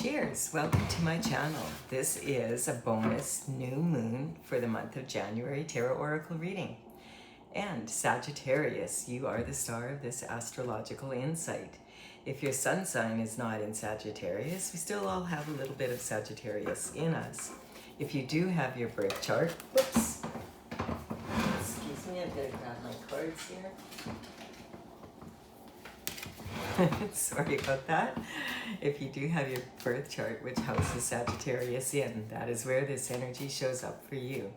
Cheers! Welcome to my channel. This is a bonus new moon for the month of January tarot oracle reading. And Sagittarius, you are the star of this astrological insight. If your sun sign is not in Sagittarius, we still all have a little bit of Sagittarius in us. If you do have your birth chart, whoops, excuse me, I'm going to grab my cards here. Sorry about that. If you do have your birth chart, which house is Sagittarius in, that is where this energy shows up for you.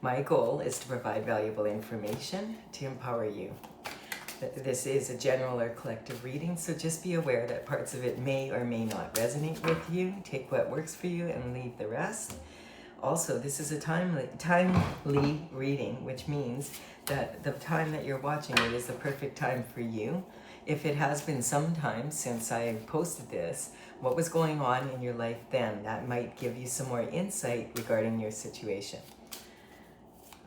My goal is to provide valuable information to empower you. This is a general or collective reading, so just be aware that parts of it may or may not resonate with you. Take what works for you and leave the rest. Also, this is a timely reading, which means that the time that you're watching it is the perfect time for you. If it has been some time since I posted this, what was going on in your life then? That might give you some more insight regarding your situation.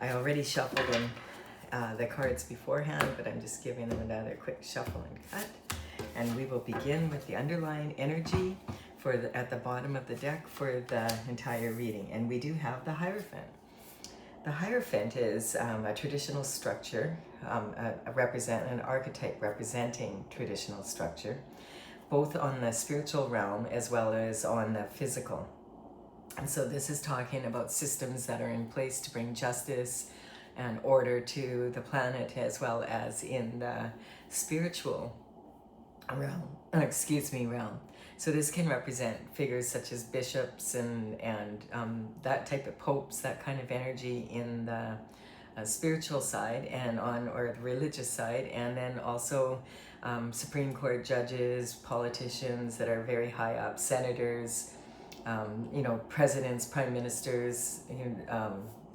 I already shuffled in the cards beforehand, but I'm just giving them another quick shuffle and cut. And we will begin with the underlying energy at the bottom of the deck for the entire reading. And we do have the Hierophant. The Hierophant is a traditional structure, an archetype representing traditional structure, both on the spiritual realm as well as on the physical. And so this is talking about systems that are in place to bring justice and order to the planet, as well as in the spiritual realm. So this can represent figures such as bishops and that type of popes, that kind of energy in the spiritual side or the religious side, and then also Supreme Court judges, politicians that are very high up, senators, presidents, prime ministers,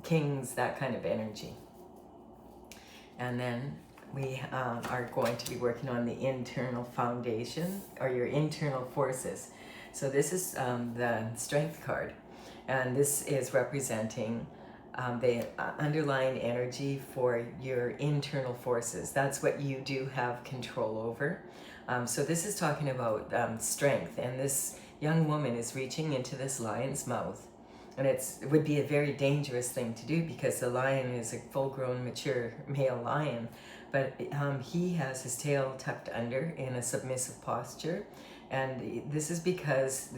kings, that kind of energy. And then we are going to be working on the internal foundation, or your internal forces. So this is the Strength card, and this is representing the underlying energy for your internal forces. That's what you do have control over. So this is talking about strength, and this young woman is reaching into this lion's mouth. And it would be a very dangerous thing to do, because the lion is a full-grown, mature male lion, but he has his tail tucked under in a submissive posture. And this is because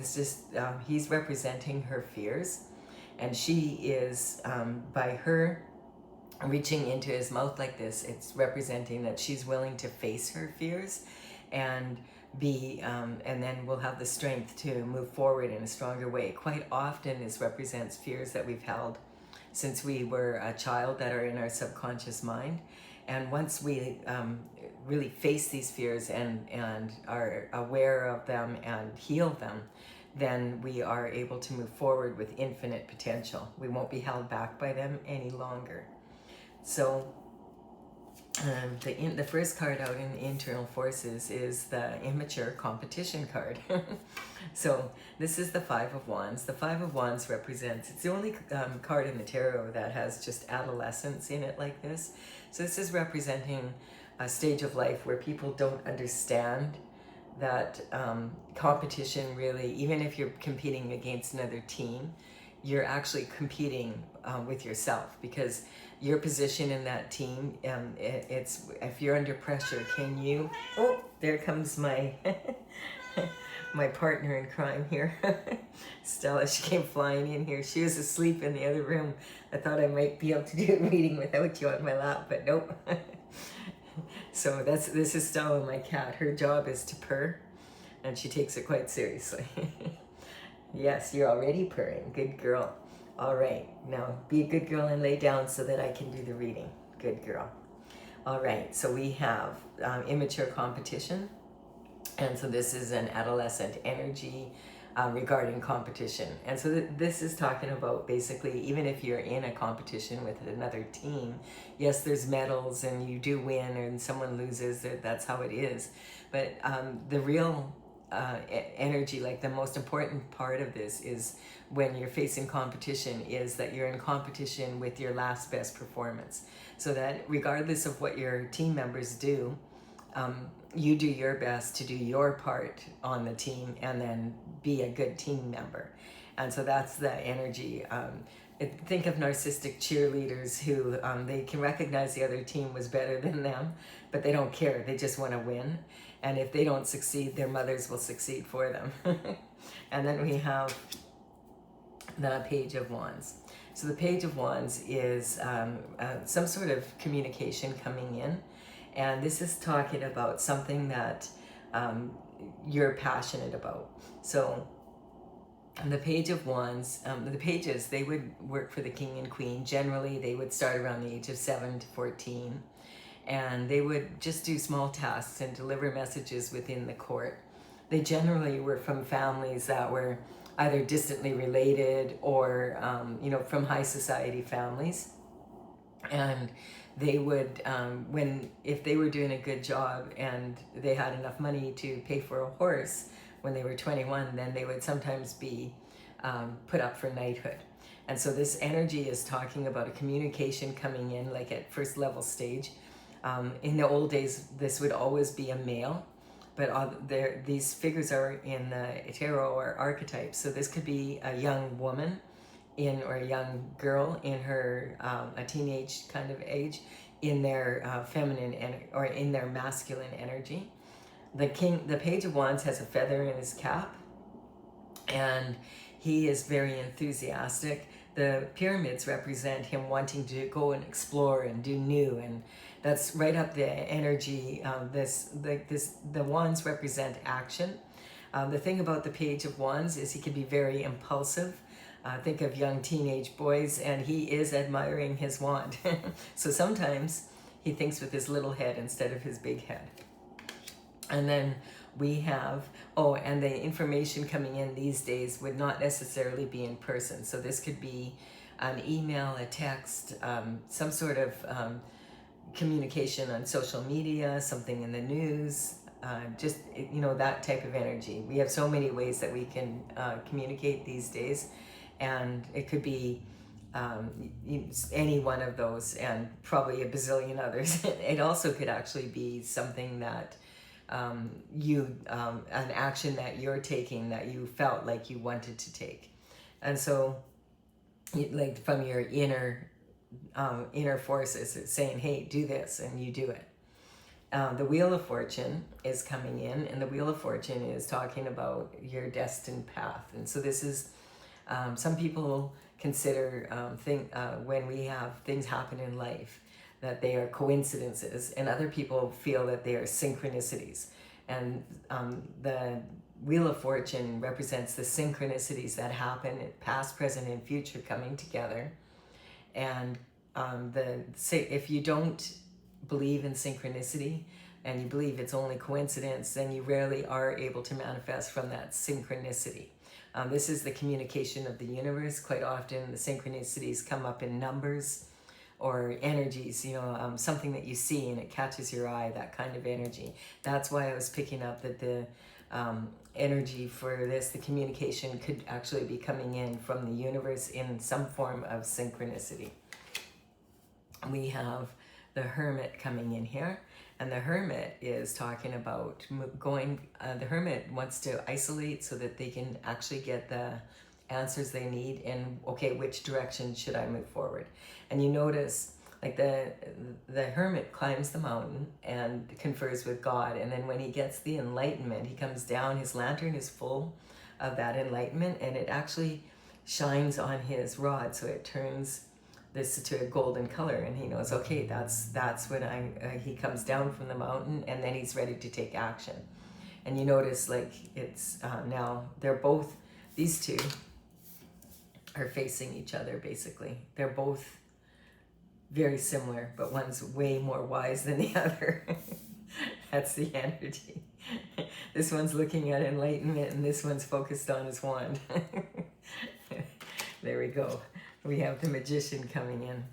he's representing her fears. And she is, by her reaching into his mouth like this, it's representing that she's willing to face her fears and and then we'll have the strength to move forward in a stronger way. Quite often this represents fears that we've held since we were a child that are in our subconscious mind. And once we really face these fears and are aware of them and heal them, then we are able to move forward with infinite potential. We won't be held back by them any longer. So the first card out in the internal forces is the immature competition card. So this is the Five of Wands. The Five of Wands represents, it's the only card in the tarot that has just adolescence in it like this. So this is representing a stage of life where people don't understand that competition really, even if you're competing against another team, you're actually competing with yourself, because your position in that team, it's if you're under pressure, can you, oh, there comes my my partner in crime here, Stella. She came flying in here. She was asleep in the other room. I thought I might be able to do a reading without you on my lap, but nope. So this is Stella, my cat. Her job is to purr, and she takes it quite seriously. Yes, you're already purring. Good girl. All right, now be a good girl and lay down so that I can do the reading. Good girl. All right, so we have immature competition. And so this is an adolescent energy regarding competition. And so this is talking about basically, even if you're in a competition with another team, yes, there's medals and you do win and someone loses, that's how it is. But the real energy, like the most important part of this is when you're facing competition, is that you're in competition with your last best performance. So that regardless of what your team members do, you do your best to do your part on the team and then be a good team member. And so that's the energy. Think of narcissistic cheerleaders who they can recognize the other team was better than them, but they don't care. They just want to win. And if they don't succeed, their mothers will succeed for them. And then we have the Page of Wands. So the Page of Wands is some sort of communication coming in. And this is talking about something that you're passionate about. So the Page of Wands, the pages, they would work for the king and queen. Generally, they would start around the age of 7 to 14. And they would just do small tasks and deliver messages within the court. They generally were from families that were either distantly related or, from high society families. And they would, if they were doing a good job and they had enough money to pay for a horse when they were 21, then they would sometimes be put up for knighthood. And so this energy is talking about a communication coming in, like at first level stage. In the old days, this would always be a male, but these figures are in the tarot or archetypes. So this could be a young woman or a young girl in her a teenage kind of age, in their feminine or in their masculine energy. The Page of Wands has a feather in his cap, and he is very enthusiastic. The pyramids represent him wanting to go and explore and do new, and that's right up the energy. The wands represent action. The thing about the Page of Wands is he can be very impulsive. Think of young teenage boys, and he is admiring his wand. So sometimes he thinks with his little head instead of his big head. And then we have, and the information coming in these days would not necessarily be in person. So this could be an email, a text, some sort of communication on social media, something in the news, just, that type of energy. We have so many ways that we can communicate these days, and it could be any one of those and probably a bazillion others. It also could actually be something that an action that you're taking that you felt like you wanted to take. And so like from your inner forces, it's saying, hey, do this, and you do it. The Wheel of Fortune is coming in, and the Wheel of Fortune is talking about your destined path. And so this is, some people consider when we have things happen in life that they are coincidences, and other people feel that they are synchronicities. And the Wheel of Fortune represents the synchronicities that happen, past, present, and future coming together. And if you don't believe in synchronicity and you believe it's only coincidence, then you rarely are able to manifest from that synchronicity. This is the communication of the universe. Quite often the synchronicities come up in numbers or energies, something that you see and it catches your eye, that kind of energy. That's why I was picking up that the energy for this, the communication, could actually be coming in from the universe in some form of synchronicity. We have the Hermit coming in here, and the Hermit is talking about the Hermit wants to isolate so that they can actually get the answers they need and, okay, which direction should I move forward? And you notice like the Hermit climbs the mountain and confers with God, and then when he gets the enlightenment, he comes down, his lantern is full of that enlightenment, and it actually shines on his rod, so it turns this to a golden color, and he knows, okay, that's when he comes down from the mountain, and then he's ready to take action. And you notice like it's now these two are facing each other. Basically, they're both very similar, but one's way more wise than the other. That's the energy. This one's looking at enlightenment, and this one's focused on his wand. There we go. We have the Magician coming in.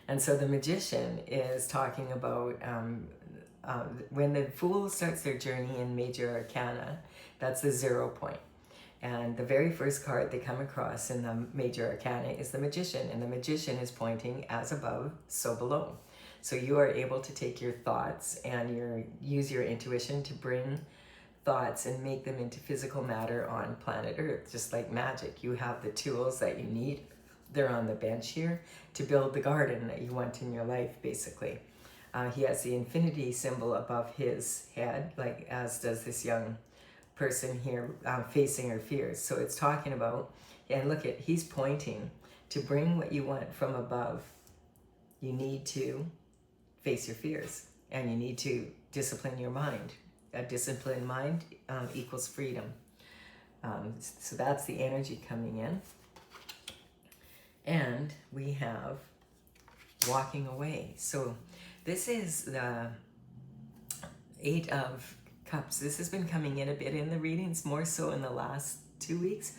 And so the Magician is talking about when the Fool starts their journey in Major Arcana, that's the 0 point. And the very first card they come across in the Major Arcana is the Magician, and the Magician is pointing as above, so below. So you are able to take your thoughts and use your intuition to bring thoughts and make them into physical matter on planet Earth, just like magic. You have the tools that you need. They're on the bench here to build the garden that you want in your life, basically. He has the infinity symbol above his head, like as does this young person here facing her fears. So it's talking about, and look at, he's pointing to bring what you want from above. You need to face your fears, and you need to discipline your mind. A disciplined mind equals freedom. So that's the energy coming in. And we have walking away. So this is the 8 of Cups. This has been coming in a bit in the readings, more so in the last 2 weeks,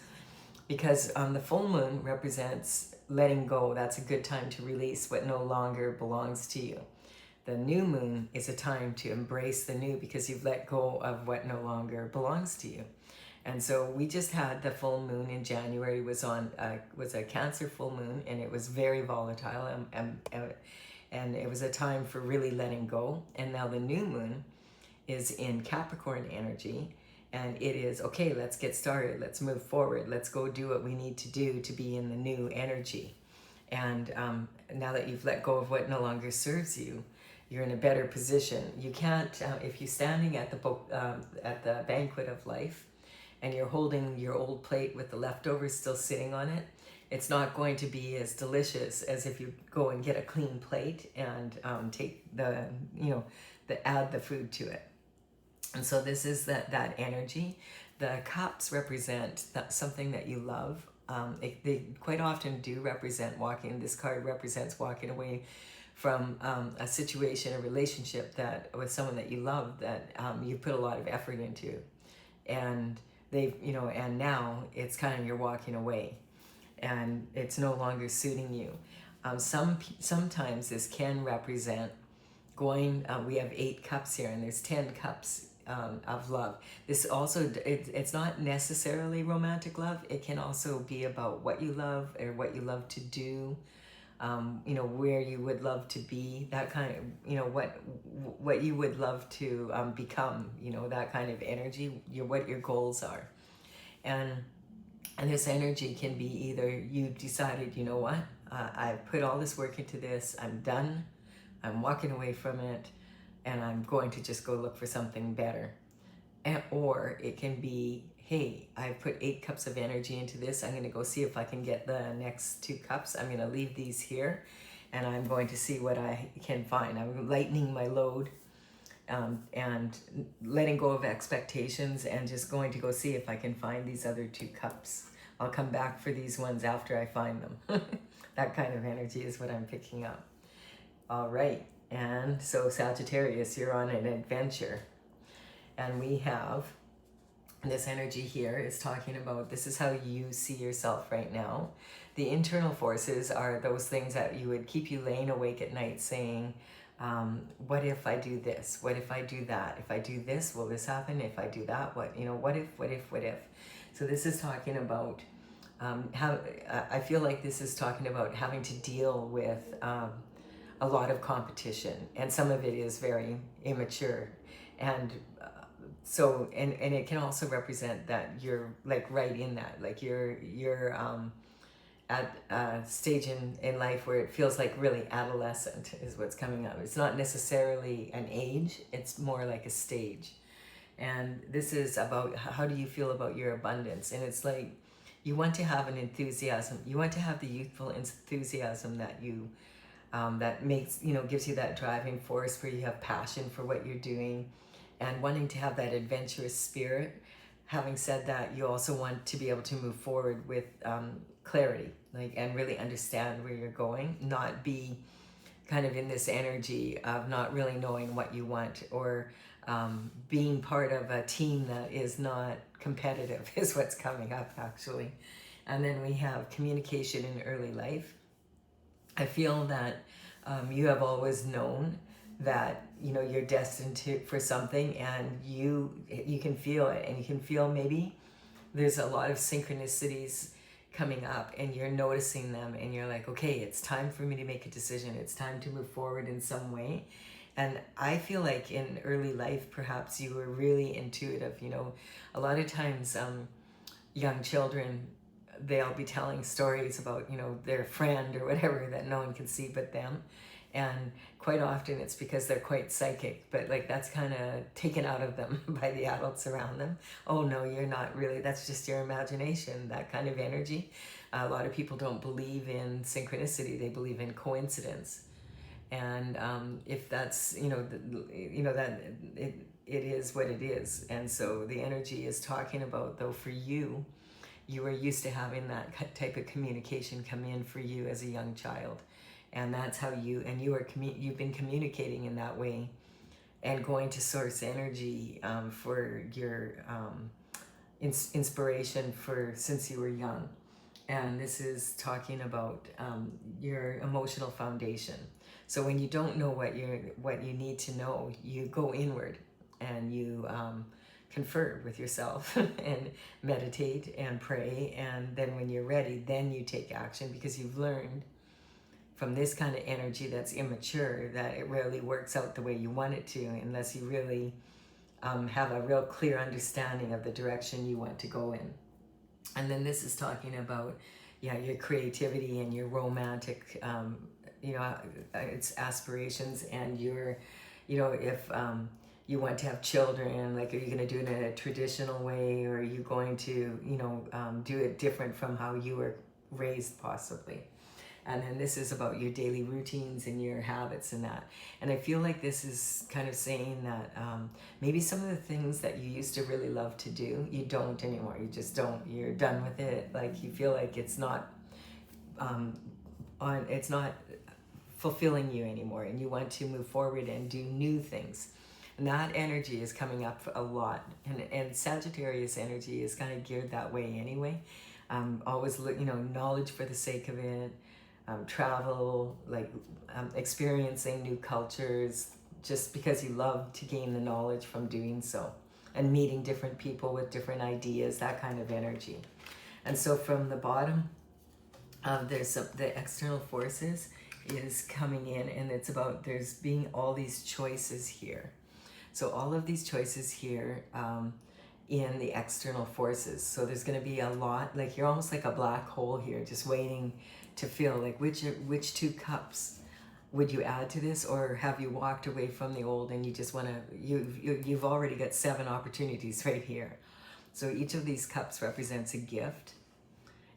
because the full moon represents letting go. That's a good time to release what no longer belongs to you. The new moon is a time to embrace the new, because you've let go of what no longer belongs to you. And so we just had the full moon in January, was a Cancer full moon, and it was very volatile, and it was a time for really letting go. And now the new moon is in Capricorn energy, and it is, okay, let's get started, let's move forward, let's go do what we need to do to be in the new energy. And now that you've let go of what no longer serves you, you're in a better position. You can't, if you're standing at the banquet of life, and you're holding your old plate with the leftovers still sitting on it, it's not going to be as delicious as if you go and get a clean plate and take add the food to it. And so this is that energy. The cups represent something that you love. They quite often do represent walking. This card represents walking away from a situation, a relationship with someone that you love, that you put a lot of effort into, and and now it's kind of, you're walking away, and it's no longer suiting you. Sometimes this can represent going. We have 8 cups here, and there's 10 cups of love. This also, it's not necessarily romantic love. It can also be about what you love, or what you love to do. Where you would love to be, that kind of, what you would love to become, that kind of energy, what your goals are. And this energy can be either you've decided, you know what, I've put all this work into this, I'm done, I'm walking away from it, and I'm going to just go look for something better. Or it can be, hey, I've put 8 cups of energy into this. I'm going to go see if I can get the next 2 cups. I'm going to leave these here, and I'm going to see what I can find. I'm lightening my load and letting go of expectations, and just going to go see if I can find these other 2 cups. I'll come back for these ones after I find them. That kind of energy is what I'm picking up. All right. And so Sagittarius, you're on an adventure. And we have this energy here is talking about, this is how you see yourself right now. The internal forces are those things that you would keep you laying awake at night saying, what if I do this? What if I do that? If I do this, will this happen? If I do that, what if? So this is talking about how, I feel like this is talking about having to deal with a lot of competition, and some of it is very immature. And so, and it can also represent that you're like right in that, like you're at a stage in life where it feels like really adolescent is what's coming up. It's not necessarily an age, it's more like a stage. And this is about, how do you feel about your abundance? And it's like, you want to have an enthusiasm, you want to have the youthful enthusiasm that you that makes, gives you that driving force, where you have passion for what you're doing and wanting to have that adventurous spirit. Having said that, you also want to be able to move forward with clarity, and really understand where you're going, not be kind of in this energy of not really knowing what you want, or being part of a team that is not competitive is what's coming up, actually. And then we have communication in early life. I feel that you have always known that you're destined for something, and you can feel it, and you can feel maybe there's a lot of synchronicities coming up, and you're noticing them, and you're like, okay, it's time for me to make a decision. It's time to move forward in some way. And I feel like in early life, perhaps you were really intuitive. You know, a lot of times young children, they'll be telling stories about, you know, their friend or whatever that no one can see but them. And quite often it's because they're quite psychic, but like that's kind of taken out of them by the adults around them. Oh no, you're not really, that's just your imagination, that kind of energy. A lot of people don't believe in synchronicity, they believe in coincidence. And if that's, that it is what it is. And so the energy is talking about, though, for you, you were used to having that type of communication come in for you as a young child. And that's how you've been communicating in that way and going to source energy for your inspiration since you were young. And this is talking about your emotional foundation. So when you don't know what you need to know, you go inward and you confer with yourself and meditate and pray. And then when you're ready, then you take action, because you've learned from this kind of energy that's immature that it rarely works out the way you want it to, unless you really have a real clear understanding of the direction you want to go in. And then this is talking about, your creativity and your romantic, it's aspirations, and your, if you want to have children, like, are you going to do it in a traditional way, or are you going to, do it different from how you were raised, possibly? And then this is about your daily routines and your habits and that. And I feel like this is kind of saying that maybe some of the things that you used to really love to do, you don't anymore. You just don't. You're done with it. Like, you feel like it's not it's not fulfilling you anymore, and you want to move forward and do new things. And that energy is coming up a lot. And Sagittarius energy is kind of geared that way anyway. Always, knowledge for the sake of it. Travel, experiencing new cultures, just because you love to gain the knowledge from doing so, and meeting different people with different ideas, that kind of energy. And so from the bottom, there's the external forces is coming in, and it's about there's being all these choices here. So all of these choices here in the external forces. So there's going to be a lot, like you're almost like a black hole here, just waiting to feel like which two cups would you add to this, or have you walked away from the old and you just want to, you've already got 7 opportunities right here. So each of these cups represents a gift,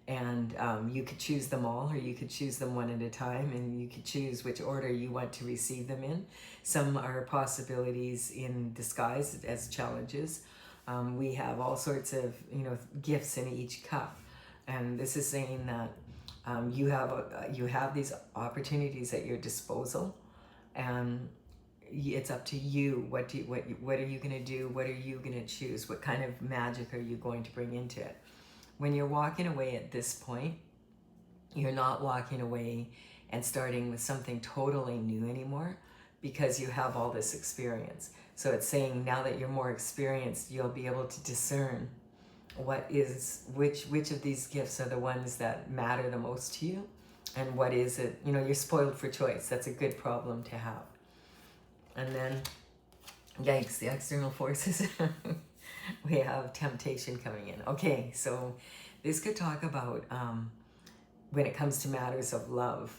and you could choose them all, or you could choose them one at a time, and you could choose which order you want to receive them in. Some are possibilities in disguise as challenges. We have all sorts of gifts in each cup, and this is saying that you have these opportunities at your disposal, and it's up to you. What are you going to do? What are you going to choose? What kind of magic are you going to bring into it? When you're walking away at this point, you're not walking away and starting with something totally new anymore, because you have all this experience. So it's saying now that you're more experienced, you'll be able to discern which of these gifts are the ones that matter the most to you, and what is it, you're spoiled for choice. That's a good problem to have. And then, yikes, the external forces. We have temptation coming in. Okay, so this could talk about when it comes to matters of love,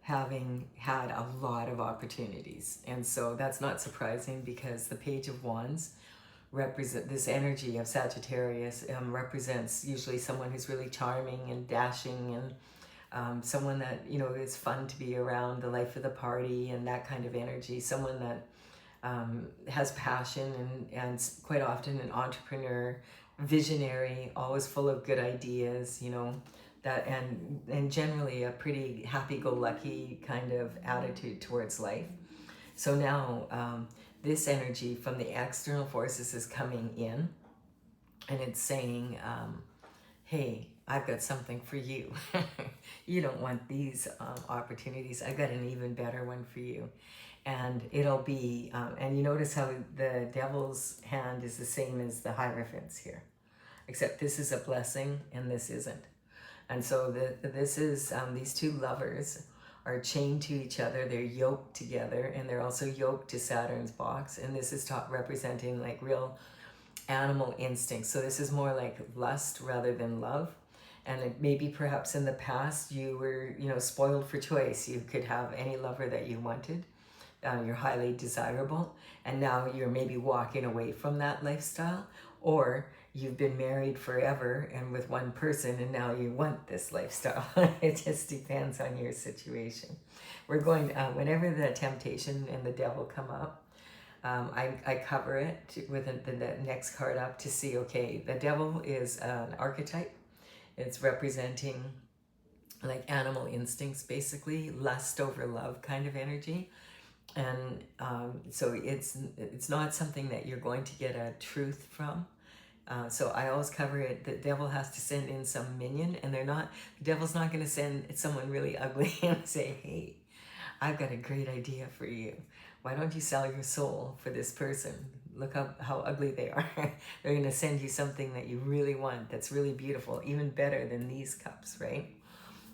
having had a lot of opportunities. And so that's not surprising, because the Page of Wands represent this energy of Sagittarius, represents usually someone who's really charming and dashing, and someone that is fun to be around, the life of the party, and that kind of energy. Someone that has passion, and quite often an entrepreneur, visionary, always full of good ideas, that and generally a pretty happy-go-lucky kind of attitude towards life. So now this energy from the external forces is coming in, and it's saying, hey, I've got something for you. You don't want these opportunities. I've got an even better one for you. And it'll be, and you notice how the devil's hand is the same as the Hierophant's here. except this is a blessing and this isn't. And so this is, these two lovers are chained to each other, they're yoked together, and they're also yoked to Saturn's box, and this is representing like real animal instincts. So this is more like lust rather than love. And maybe perhaps in the past you were, spoiled for choice. You could have any lover that you wanted. You're highly desirable, and now you're maybe walking away from that lifestyle, or you've been married forever and with one person, and now you want this lifestyle. It just depends on your situation. We're going, whenever the temptation and the devil come up, I cover it with the next card up to see, okay, the devil is an archetype. It's representing like animal instincts, basically, lust over love kind of energy. And so it's not something that you're going to get a truth from. So I always cover it. The devil has to send in some minion, and the devil's not going to send someone really ugly and say, hey, I've got a great idea for you. Why don't you sell your soul for this person? Look how ugly they are. They're going to send you something that you really want, that's really beautiful, even better than these cups, right?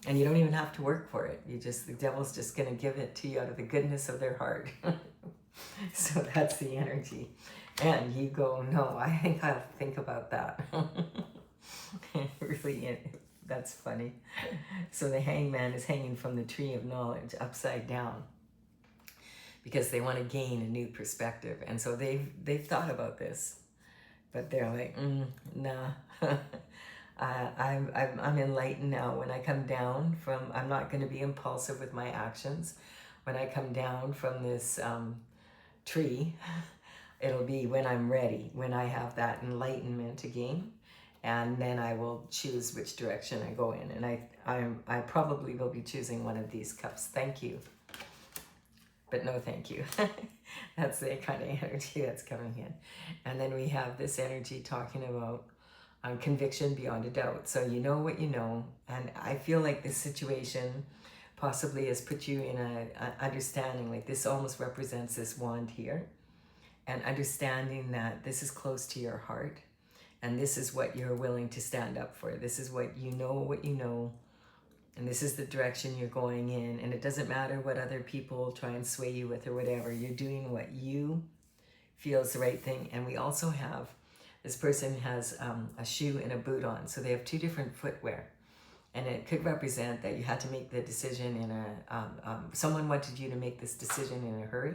And you don't even have to work for it. The devil's just going to give it to you out of the goodness of their heart. So that's the energy. And you go, no, I think I'll think about that. Really, that's funny. So the hangman is hanging from the tree of knowledge upside down, because they want to gain a new perspective. And so they've thought about this, but they're like, nah. I'm enlightened now. When I come down from, I'm not going to be impulsive with my actions. When I come down from this tree, it'll be when I'm ready, when I have that enlightenment again, and then I will choose which direction I go in. And I probably will be choosing one of these cups. Thank you, but no thank you. That's the kind of energy that's coming in. And then we have this energy talking about conviction beyond a doubt. So you know what you know, and I feel like this situation possibly has put you in a understanding, like this almost represents this wand here, and understanding that this is close to your heart, and this is what you're willing to stand up for. This is what you know, and this is the direction you're going in, and it doesn't matter what other people try and sway you with or whatever. You're doing what you feel is the right thing. And we also have, this person has a shoe and a boot on, so they have two different footwear. And it could represent that you had to make the decision in someone wanted you to make this decision in a hurry,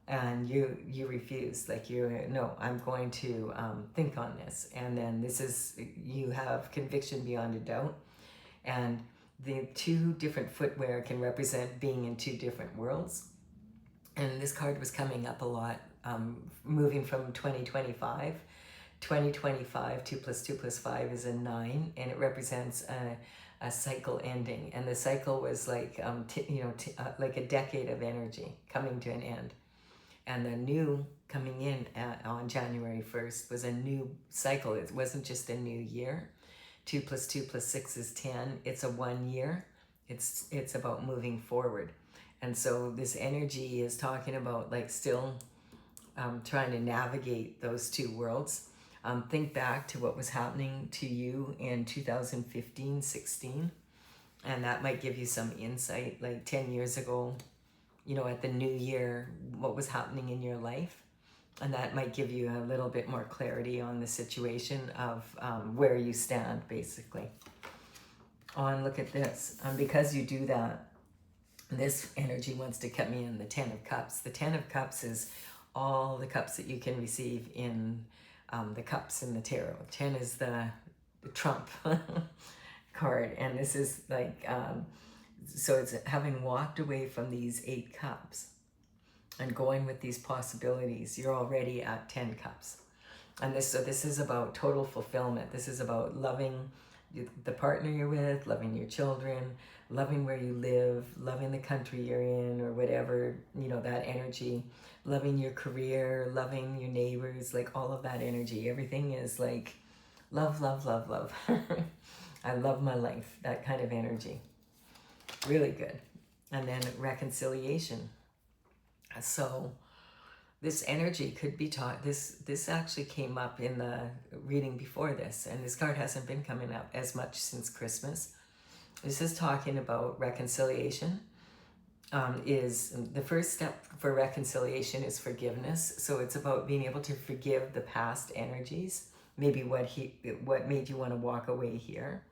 and you refused. Like, no, I'm going to think on this. And then you have conviction beyond a doubt. And the two different footwear can represent being in two different worlds. And this card was coming up a lot, moving from 2025. 2025, 2 + 2 + 5 is a 9, and it represents a cycle ending. And the cycle was like, like a decade of energy coming to an end. And the new coming in on January 1st was a new cycle. It wasn't just a new year. 2 + 2 + 6 is 10. It's a 1 year. It's about moving forward. And so this energy is talking about like still trying to navigate those two worlds. Think back to what was happening to you in 2015, 16, and that might give you some insight, like 10 years ago, at the new year, what was happening in your life. And that might give you a little bit more clarity on the situation of where you stand, basically. And look at this. Because you do that, this energy wants to cut me in the 10 of Cups. The 10 of Cups is all the cups that you can receive in the cups in the tarot. 10 is the trump card, and this is like, so it's having walked away from these 8 cups and going with these possibilities, you're already at 10 cups. And this is about total fulfillment. This is about loving the partner you're with, loving your children, loving where you live, loving the country you're in, or whatever, that energy, loving your career, loving your neighbors, like all of that energy. Everything is like love, love, love, love. I love my life, that kind of energy. Really good. And then reconciliation. So this energy could be taught. This actually came up in the reading before this, and this card hasn't been coming up as much since Christmas. This is talking about reconciliation. Is the first step for reconciliation is forgiveness. So it's about being able to forgive the past energies, maybe what made you want to walk away here.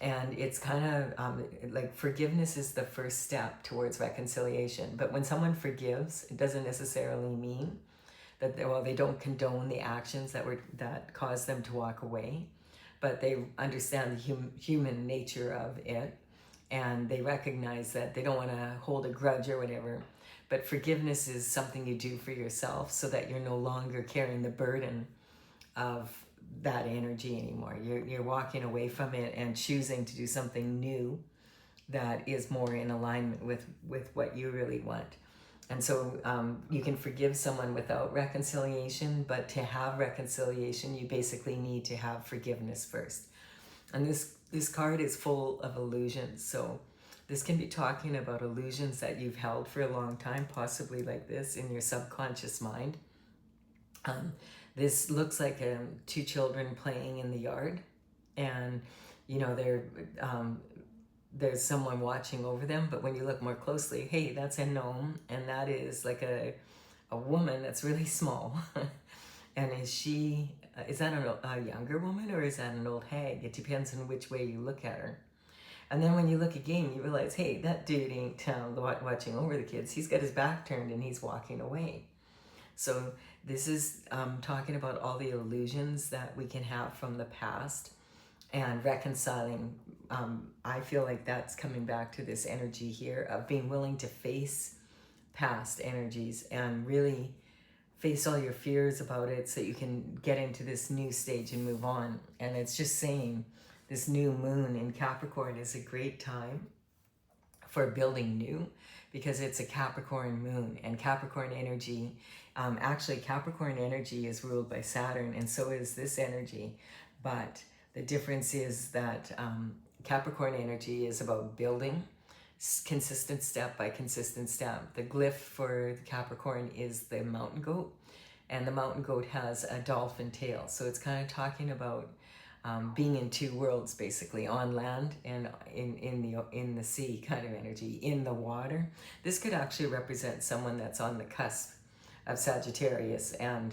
And it's kind of like forgiveness is the first step towards reconciliation. But when someone forgives, it doesn't necessarily mean that they don't condone the actions that caused them to walk away, but they understand the human nature of it, and they recognize that they don't want to hold a grudge or whatever. But forgiveness is something you do for yourself so that you're no longer carrying the burden of that energy anymore. You're walking away from it and choosing to do something new that is more in alignment with what you really want. And so you can forgive someone without reconciliation, but to have reconciliation, you basically need to have forgiveness first. And this card is full of illusions. So this can be talking about illusions that you've held for a long time, possibly like this in your subconscious mind. This looks like two children playing in the yard, and there's someone watching over them. But when you look more closely, hey, that's a gnome, and that is like a woman that's really small. And is that a younger woman, or is that an old hag? It depends on which way you look at her. And then when you look again, you realize, hey, that dude ain't watching over the kids. He's got his back turned and he's walking away. So this is talking about all the illusions that we can have from the past and reconciling. I feel like that's coming back to this energy here of being willing to face past energies and really face all your fears about it so you can get into this new stage and move on. And it's just saying this new moon in Capricorn is a great time for building new, because it's a Capricorn moon, and Capricorn energy, actually Capricorn energy is ruled by Saturn, and so is this energy. But the difference is that Capricorn energy is about building, consistent step by consistent step. The glyph for Capricorn is the mountain goat, and the mountain goat has a dolphin tail. So it's kind of talking about being in two worlds, basically, on land and in the sea kind of energy, in the water. This could actually represent someone that's on the cusp of Sagittarius, and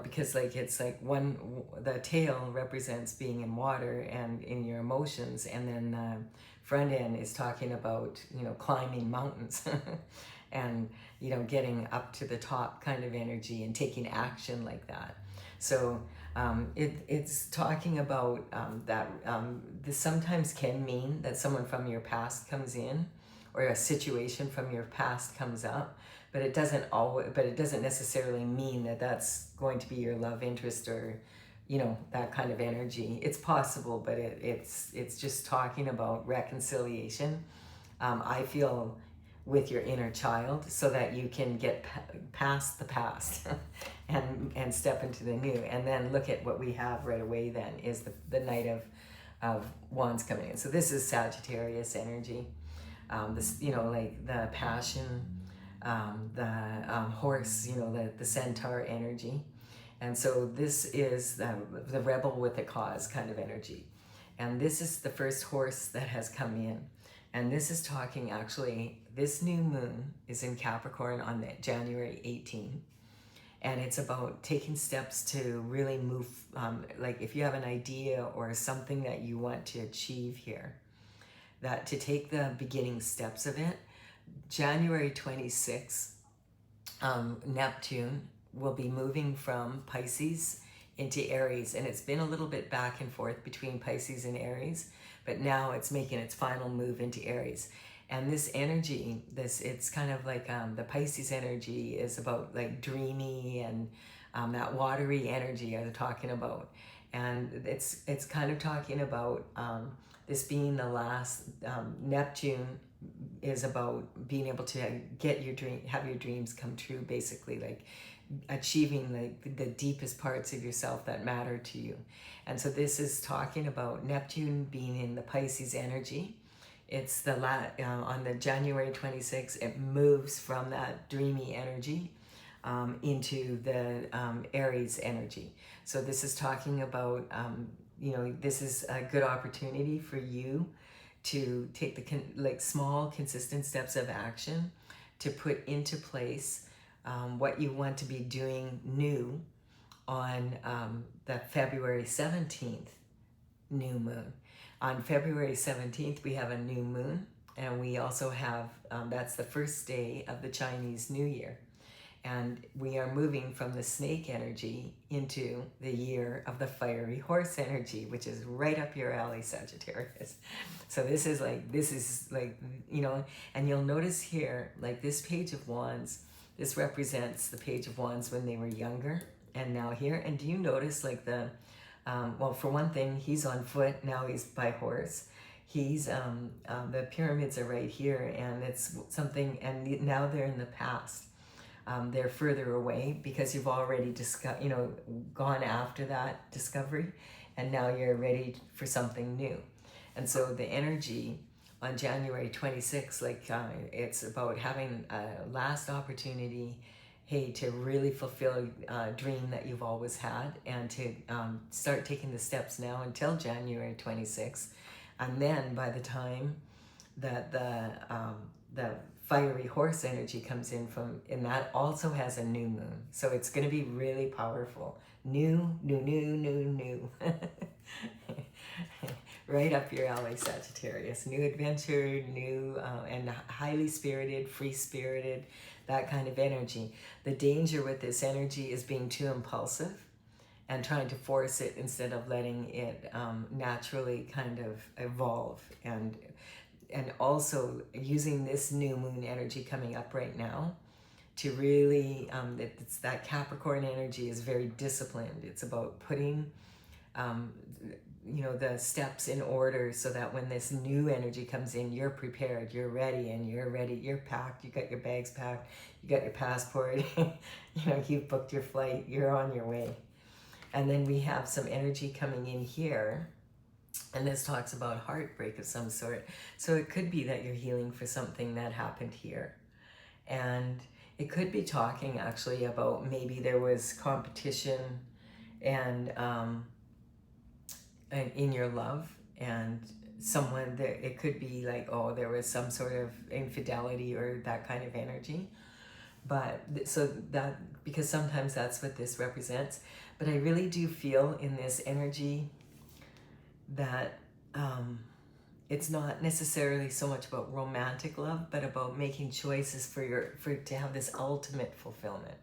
because it's like the tail represents being in water and in your emotions, and then the front end is talking about climbing mountains and getting up to the top kind of energy and taking action like that. So it's talking about that this sometimes can mean that someone from your past comes in, or a situation from your past comes up, but it doesn't necessarily mean that that's going to be your love interest or that kind of energy. It's possible, but it's just talking about reconciliation. I feel with your inner child, so that you can get past the past and step into the new. And then look at what we have right away then is the Knight of Wands coming in. So this is Sagittarius energy. This, like the passion, the horse, the centaur energy. And so this is the rebel with a cause kind of energy. And this is the first horse that has come in. And this is talking, actually, this new moon is in Capricorn on January 18. And it's about taking steps to really move, like if you have an idea or something that you want to achieve here, that to take the beginning steps of it. January 26th, Neptune will be moving from Pisces into Aries, and it's been a little bit back and forth between Pisces and Aries, but now it's making its final move into Aries. And this energy, it's kind of like the Pisces energy is about like dreamy and that watery energy I'm talking about. And it's kind of talking about this being the last. Neptune is about being able to have your dreams come true, basically, like achieving the deepest parts of yourself that matter to you. And so this is talking about Neptune being in the Pisces energy. It's on the January 26th, it moves from that dreamy energy into the Aries energy. So this is talking about, this is a good opportunity for you to take the small, consistent steps of action to put into place what you want to be doing new on the February 17th new moon. On February 17th, we have a new moon, and we also have, that's the first day of the Chinese New Year. And we are moving from the snake energy into the year of the fiery horse energy, which is right up your alley, Sagittarius. So this is like, and you'll notice here, like this Page of Wands, this represents the Page of Wands when they were younger, and now here. And do you notice like well, for one thing, he's on foot, now he's by horse. He's, the pyramids are right here, and it's something, and now they're in the past. They're further away because you've already gone after that discovery, and now you're ready for something new. And so the energy on January 26th, it's about having a last opportunity, hey, to really fulfill a dream that you've always had, and to start taking the steps now until January 26th. And then by the time that the fiery horse energy comes in and that also has a new moon. So it's going to be really powerful. New. Right up your alley, Sagittarius. New adventure, new and highly spirited, free-spirited, that kind of energy. The danger with this energy is being too impulsive and trying to force it instead of letting it naturally kind of evolve, and also using this new moon energy coming up right now to really, it's that Capricorn energy is very disciplined. It's about putting, the steps in order so that when this new energy comes in, you're prepared, you're ready, you're packed, you got your bags packed, you got your passport, you've booked your flight, you're on your way. And then we have some energy coming in here, and this talks about heartbreak of some sort. So it could be that you're healing for something that happened here. And it could be talking actually about maybe there was competition and in your love, and someone that it could be like, oh, there was some sort of infidelity or that kind of energy. But so that, because sometimes that's what this represents. But I really do feel in this energy that it's not necessarily so much about romantic love, but about making choices to have this ultimate fulfillment.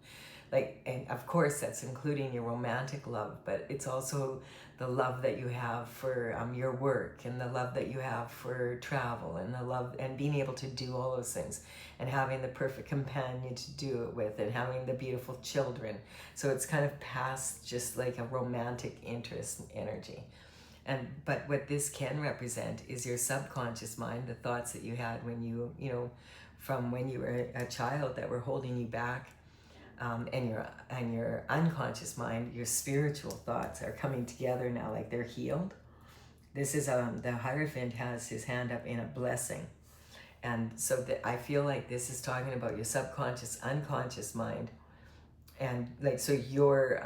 And of course that's including your romantic love, but it's also the love that you have for your work, and the love that you have for travel, and the love and being able to do all those things, and having the perfect companion to do it with, and having the beautiful children. So it's kind of past just like a romantic interest energy. But what this can represent is your subconscious mind, the thoughts that you had when from when you were a child that were holding you back, and your unconscious mind, your spiritual thoughts are coming together now, like they're healed. This is the Hierophant has his hand up in a blessing, and so I feel like this is talking about your subconscious, unconscious mind, and so your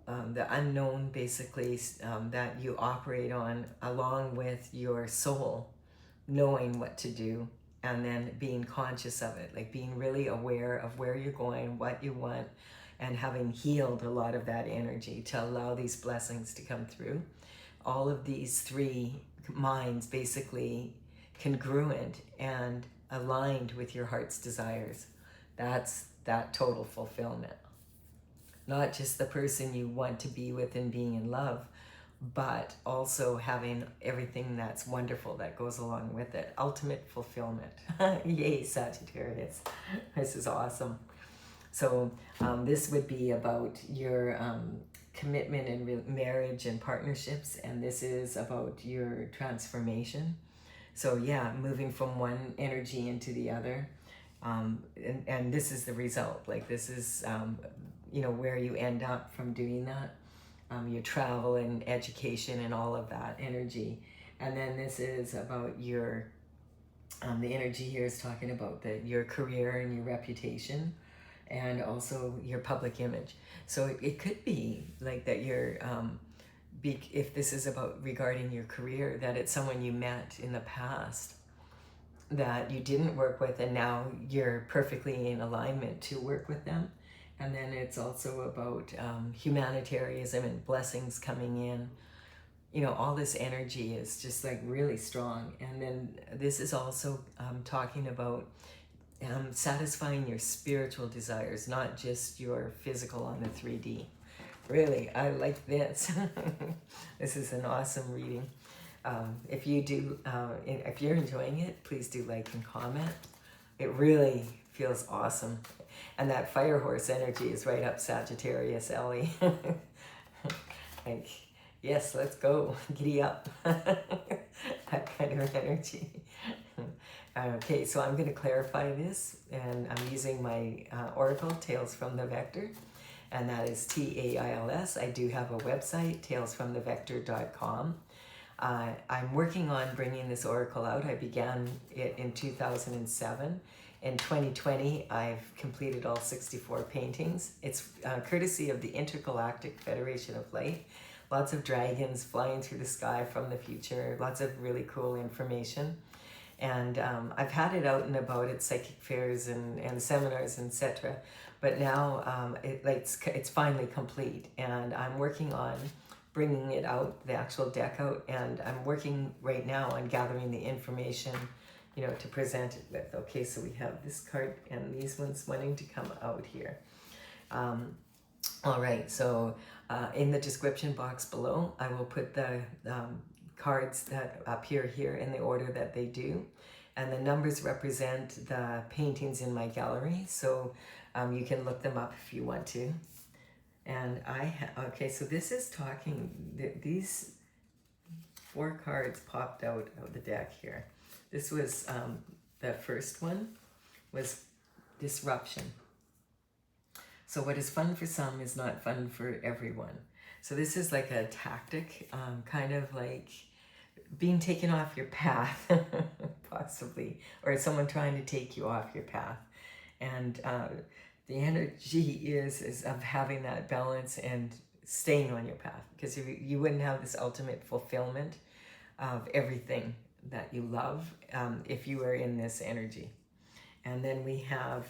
the unknown, basically, that you operate on, along with your soul knowing what to do, and then being conscious of it, like being really aware of where you're going, what you want, and having healed a lot of that energy to allow these blessings to come through. All of these three minds basically congruent and aligned with your heart's desires. That's that total fulfillment. Not just the person you want to be with and being in love, but also having everything that's wonderful that goes along with it. Ultimate fulfillment. Yay, Sagittarius. This is awesome. So this would be about your commitment in marriage and partnerships, and this is about your transformation. So yeah, moving from one energy into the other. And this is the result. Like this is, where you end up from doing that. Your travel and education and all of that energy. And then this is about the energy here is talking about your career and your reputation. and also your public image. So it could be like that you're, if this is about regarding your career, that it's someone you met in the past that you didn't work with, and now you're perfectly in alignment to work with them. And then it's also about humanitarianism and blessings coming in. You know, all this energy is just like really strong. And then this is also talking about satisfying your spiritual desires, not just your physical on the 3D. Really, I like this. This is an awesome reading. If you're enjoying it, please do like and comment. It really feels awesome. And that fire horse energy is right up Sagittarius, Ellie. Like, yes, let's go. Giddy up. That kind of energy. Okay, so I'm going to clarify this, and I'm using my oracle, Tales from the Vector, and that is TAILS. I do have a website, talesfromthevector.com. I'm working on bringing this oracle out. I began it in 2007. In 2020, I've completed all 64 paintings. It's courtesy of the Intergalactic Federation of Light. Lots of dragons flying through the sky from the future. Lots of really cool information. And I've had it out and about at psychic fairs and seminars, etc. But now it's finally complete, and I'm working on bringing it out, the actual deck out, and I'm working right now on gathering the information, you know, to present it with. Okay, so we have this card and these ones wanting to come out here. All right, so in the description box below, I will put the cards that appear here in the order that they do, and the numbers represent the paintings in my gallery, so you can look them up if you want to. And okay, so this is talking, these 4 cards popped out of the deck here. This was, the first one was disruption. So what is fun for some is not fun for everyone. So this is like a tactic, kind of like being taken off your path, possibly, or someone trying to take you off your path. And the energy is of having that balance and staying on your path, because you wouldn't have this ultimate fulfillment of everything that you love if you were in this energy. And then we have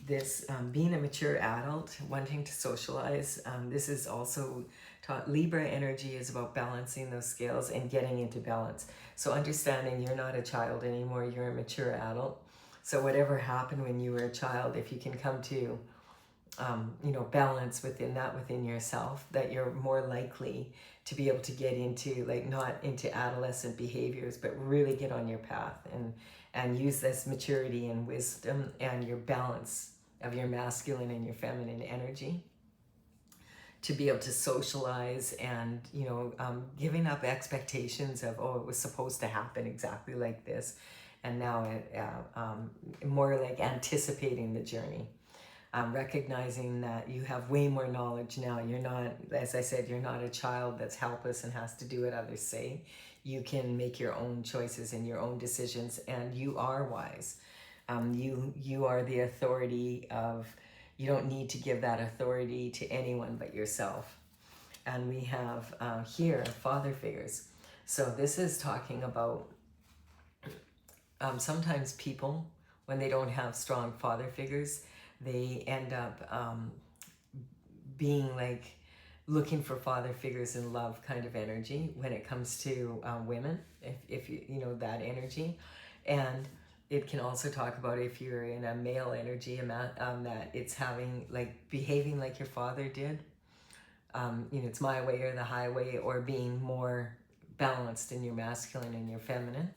this being a mature adult, wanting to socialize. This is also taught. Libra energy is about balancing those scales and getting into balance. So understanding you're not a child anymore, you're a mature adult. So whatever happened when you were a child, if you can come to, you know, balance within yourself, that you're more likely to be able to get into, like, not into adolescent behaviors, but really get on your path and use this maturity and wisdom and your balance of your masculine and your feminine energy to be able to socialize, and, you know, giving up expectations of, oh, it was supposed to happen exactly like this. And now more like anticipating the journey. Recognizing that you have way more knowledge now. You're not, as I said, you're not a child that's helpless and has to do what others say. You can make your own choices and your own decisions, and you are wise. You are the authority of, you don't need to give that authority to anyone but yourself. And we have here father figures. So this is talking about sometimes people, when they don't have strong father figures, they end up being like looking for father figures in love kind of energy when it comes to women, if you know that energy. And it can also talk about if you're in a male energy, that it's having, like, behaving like your father did. You know, it's my way or the highway, or being more balanced in your masculine and your feminine.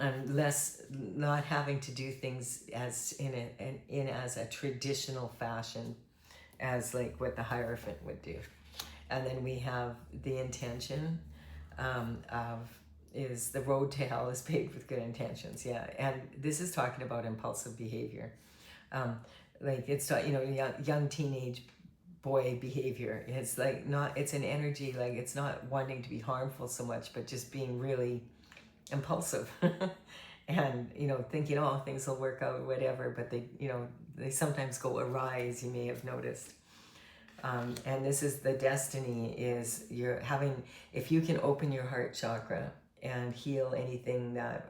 And less, not having to do things as as a traditional fashion, as like what the Hierophant would do. And then we have the intention is the road to hell is paved with good intentions. Yeah, and this is talking about impulsive behavior, like it's, you know, young teenage boy behavior. It's like not, it's an energy, like it's not wanting to be harmful so much, but just being really impulsive and, you know, thinking, oh, things will work out, whatever, but they, you know, they sometimes go awry, as you may have noticed. And this is the destiny, is you're having, if you can open your heart chakra and heal anything that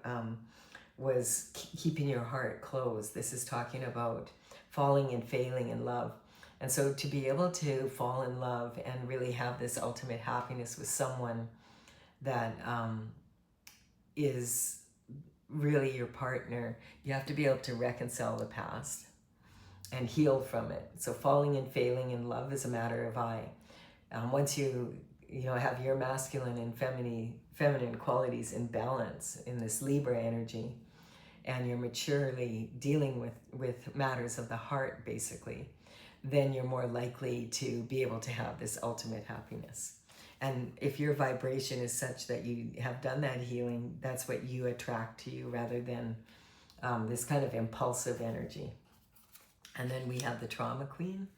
was keeping your heart closed. This is talking about falling and failing in love. And so to be able to fall in love and really have this ultimate happiness with someone that is really your partner, you have to be able to reconcile the past and heal from it. So falling and failing in love is a matter of I. Once you have your masculine and feminine qualities in balance in this Libra energy, and you're maturely dealing with matters of the heart, basically, then you're more likely to be able to have this ultimate happiness. And if your vibration is such that you have done that healing, that's what you attract to you, rather than this kind of impulsive energy. And then we have the trauma queen.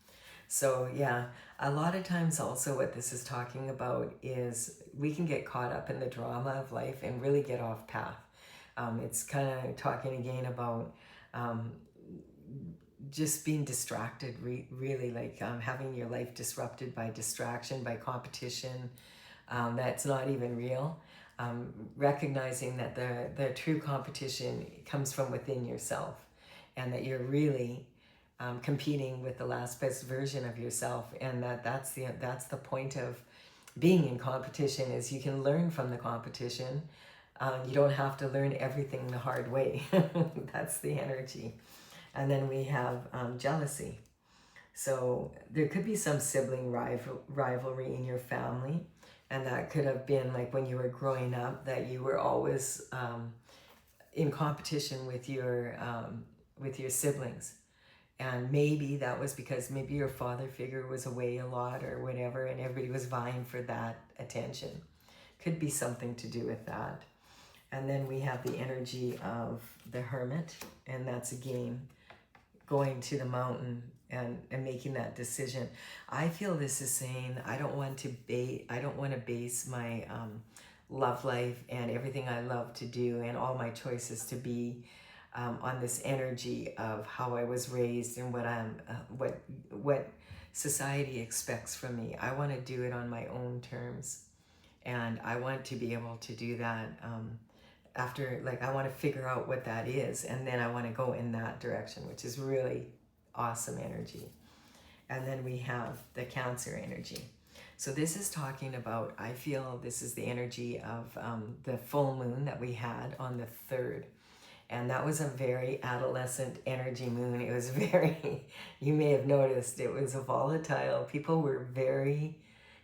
So yeah, a lot of times also what this is talking about is we can get caught up in the drama of life and really get off path. It's kind of talking again about just being distracted, really, like having your life disrupted by distraction, by competition that's not even real. Recognizing that the true competition comes from within yourself, and that you're really competing with the last best version of yourself, and that's the point of being in competition, is you can learn from the competition. You don't have to learn everything the hard way. That's the energy. And then we have jealousy. So there could be some sibling rivalry in your family, and that could have been like when you were growing up, that you were always in competition with your siblings. And maybe that was because maybe your father figure was away a lot or whatever, and everybody was vying for that attention. Could be something to do with that. And then we have the energy of the hermit, and that's again going to the mountain and making that decision. I feel this is saying I don't want to base my love life and everything I love to do and all my choices to be on this energy of how I was raised and what society expects from me. I want to do it on my own terms, and I want to be able to do that after, like, I want to figure out what that is, and then I want to go in that direction, which is really awesome energy. And then we have the Cancer energy. So this is talking about, I feel this is the energy of the full moon that we had on the 3rd. And that was a very adolescent energy moon. It was very, you may have noticed, it was a volatile. People were very,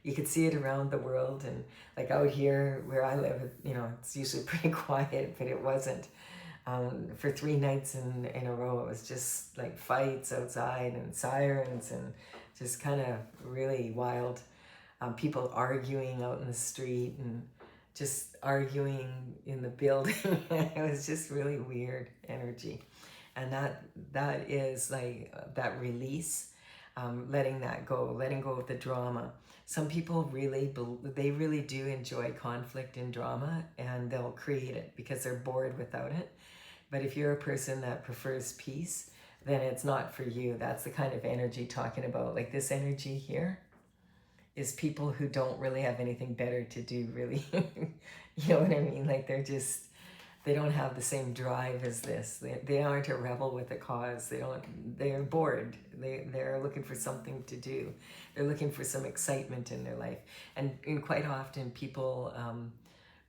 you could see it around the world. And like out here where I live, it's usually pretty quiet, but it wasn't. For 3 nights in a row, it was just like fights outside and sirens and just kind of really wild. People arguing out in the street and just arguing in the building. It was just really weird energy. And that is like that release, letting that go, letting go of the drama. Some people really do enjoy conflict and drama, and they'll create it because they're bored without it. But if you're a person that prefers peace, then it's not for you. That's the kind of energy talking about. Like this energy here is people who don't really have anything better to do, really. You know what I mean? Like they don't have the same drive as this. They aren't a rebel with a cause. They're bored. They're looking for something to do. They're looking for some excitement in their life. And quite often people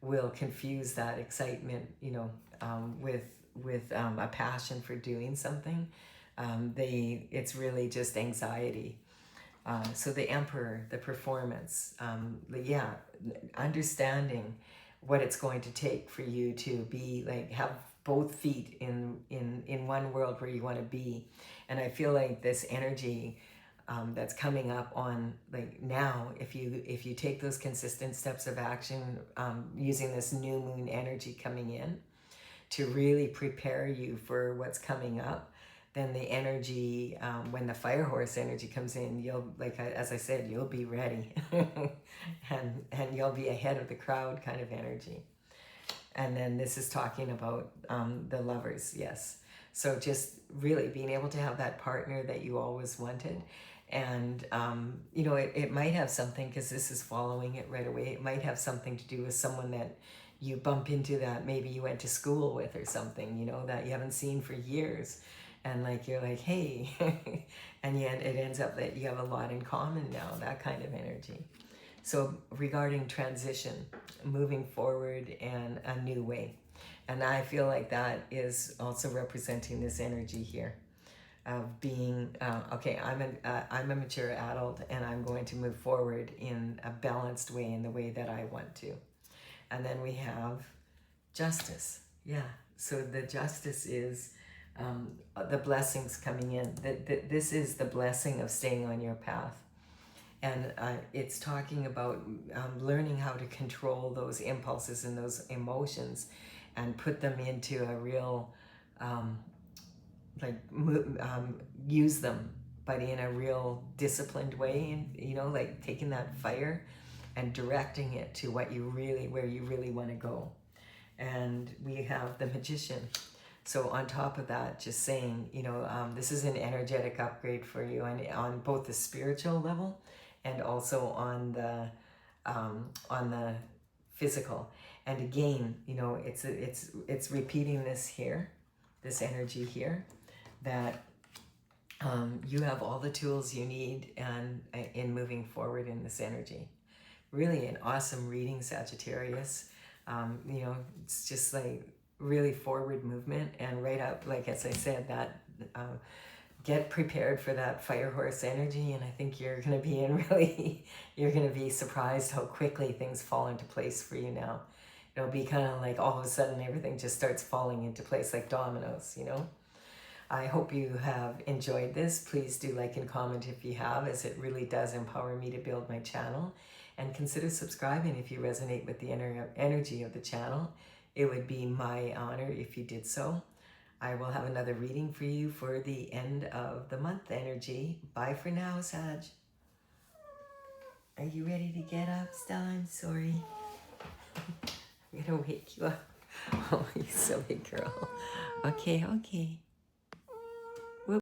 will confuse that excitement, with a passion for doing something. It's really just anxiety. So the Emperor, the performance, understanding what it's going to take for you to be like, have both feet in one world where you want to be. And I feel like this energy that's coming up on like now, if you take those consistent steps of action, using this new moon energy coming in to really prepare you for what's coming up, then the energy, when the fire horse energy comes in, you'll, like as I said, you'll be ready and you'll be ahead of the crowd kind of energy. And then this is talking about the lovers, yes. So just really being able to have that partner that you always wanted. And, you know, it might have something, because this is following it right away, it might have something to do with someone that you bump into that maybe you went to school with or something, you know, that you haven't seen for years. And like, you're like, hey, and yet it ends up that you have a lot in common now, that kind of energy. So regarding transition, moving forward and a new way. And I feel like that is also representing this energy here of being, okay, I'm a mature adult and I'm going to move forward in a balanced way, in the way that I want to. And then we have justice. Yeah. So the justice is the blessings coming in. This is the blessing of staying on your path. And it's talking about learning how to control those impulses and those emotions and put them into a real, use them, but in a real disciplined way. And, you know, like taking that fire and directing it to what you really, where you really want to go. And we have the Magician. So on top of that, just saying, you know, this is an energetic upgrade for you, and on both the spiritual level and also on the physical. And again, you know, it's repeating this here, this energy here, that you have all the tools you need and in moving forward in this energy. Really an awesome reading, Sagittarius. You know, it's just like really forward movement, and right up, like as I said, that get prepared for that fire horse energy. And I think you're going to be you're going to be surprised how quickly things fall into place for you now. It'll be kind of like all of a sudden everything just starts falling into place like dominoes, you know. I hope you have enjoyed this. Please do like and comment if you have, as it really does empower me to build my channel. And consider subscribing if you resonate with the energy of the channel. It would be my honor if you did so. I will have another reading for you for the end of the month energy. Bye for now, Sag. Are you ready to get up, Stella? I'm sorry. I'm gonna wake you up. Oh, you silly girl. Okay.